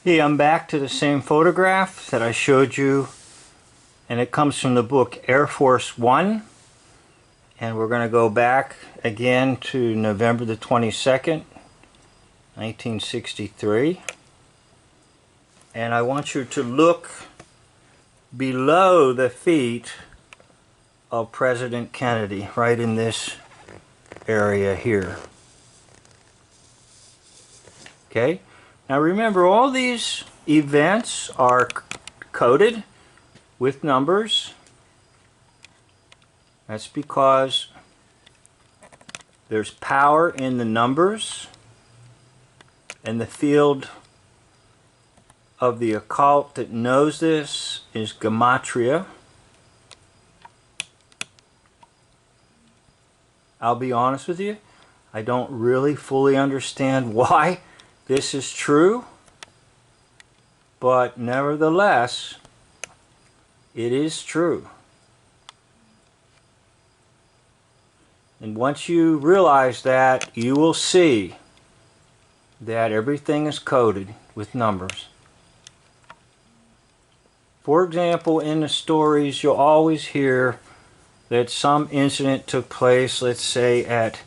Hey, I'm back to the same photograph that I showed you, and it comes from the book Air Force One, and we're going to go back again to November the 22nd, 1963, and I want you to look below the feet of President Kennedy, right in this area here. Okay? Now remember, all these events are coded with numbers. That's because there's power in the numbers, and the field of the occult that knows this is gematria. I'll be honest with you, I don't really fully understand why this is true, but nevertheless, it is true. And once you realize that, you will see that everything is coded with numbers. For example, in the stories, you'll always hear that some incident took place, let's say at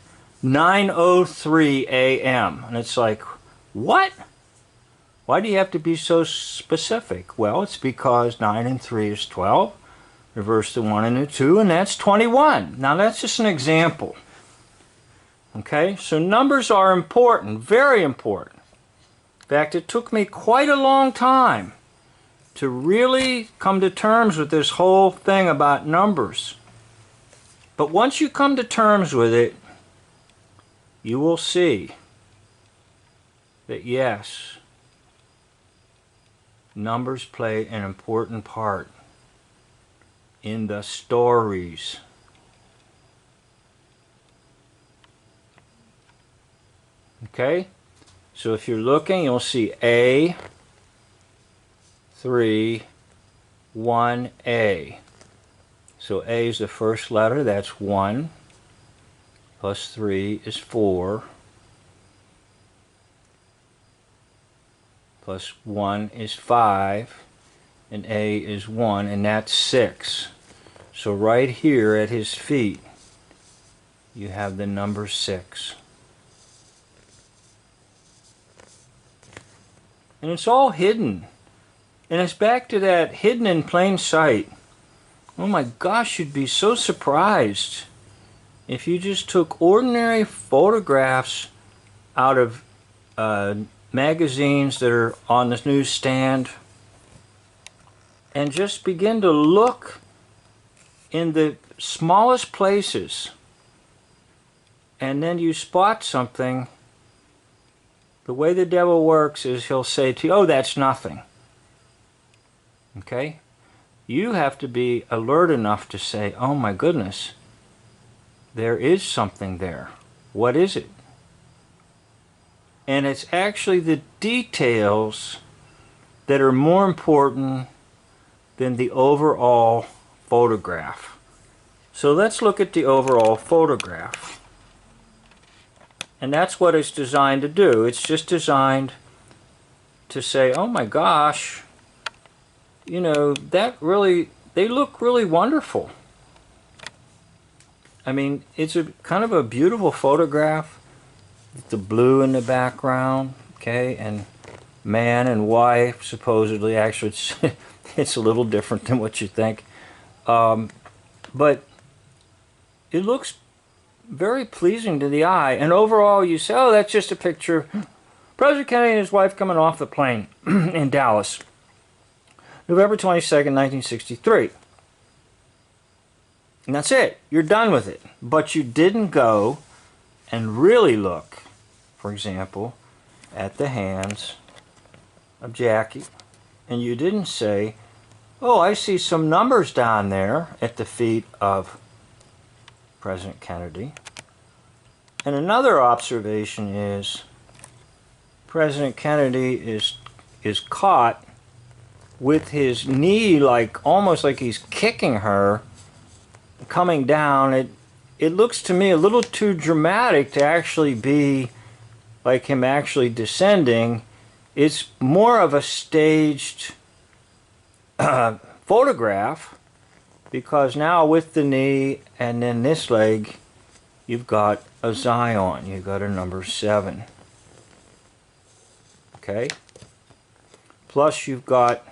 9:03 a.m. And it's like, what? Why do you have to be so specific? Well, it's because 9 and 3 is 12. Reverse the 1 and the 2, and that's 21. Now that's just an example. Okay, so numbers are important, very important. In fact, it took me quite a long time to really come to terms with this whole thing about numbers. But once you come to terms with it, you will see that yes, numbers play an important part in the stories. Okay? So if you're looking, you'll see A31A. So A is the first letter, that's 1, plus 3 is 4, plus 1 is 5, and A is 1, and that's 6. So right here at his feet, you have the number 6. And it's all hidden. And it's back to that hidden in plain sight. Oh my gosh, you'd be so surprised if you just took ordinary photographs out of magazines that are on the newsstand and just begin to look in the smallest places, and then you spot something. The way the devil works is he'll say to you, oh, that's nothing. Okay? You have to be alert enough to say, oh my goodness, there is something there. What is it? And it's actually the details that are more important than the overall photograph. So let's look at the overall photograph. And that's what it's designed to do. It's just designed to say, oh my gosh, you know, that really, they look really wonderful. I mean, it's a kind of a beautiful photograph with the blue in the background, okay, and man and wife supposedly. Actually, it's a little different than what you think, but it looks very pleasing to the eye. And overall, you say, oh, that's just a picture of President Kennedy and his wife coming off the plane in Dallas, November 22nd, 1963. And that's it. You're done with it. But you didn't go and really look, for example, at the hands of Jackie. And you didn't say, oh, I see some numbers down there at the feet of President Kennedy. And another observation is President Kennedy is caught with his knee almost like he's kicking her, coming down. It looks to me a little too dramatic to actually be like him actually descending. it's more of a staged photograph, because now with the knee and then this leg, you've got a Zion, you've got a number 7. Okay? Plus you've got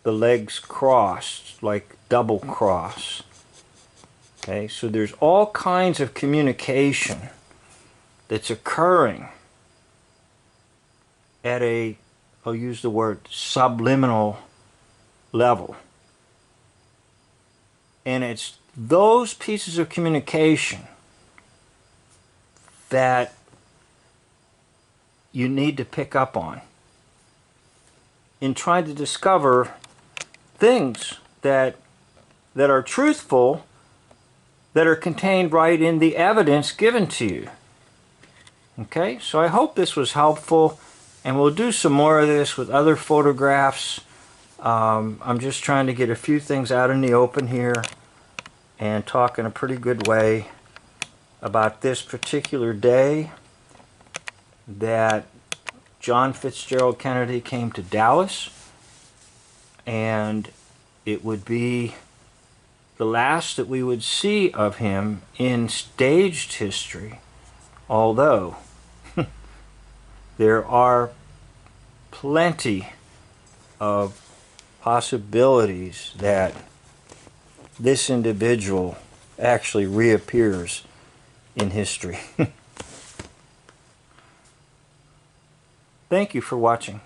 the legs crossed, like double cross. Okay, so there's all kinds of communication that's occurring at a, I'll use the word subliminal level. And it's those pieces of communication that you need to pick up on in trying to discover things that are truthful, that are contained right in the evidence given to you. Okay, so I hope this was helpful, and we'll do some more of this with other photographs. I'm just trying to get a few things out in the open here and talk in a pretty good way about this particular day that John Fitzgerald Kennedy came to Dallas, and it would be the last that we would see of him in staged history, although there are plenty of possibilities that this individual actually reappears in history. Thank you for watching.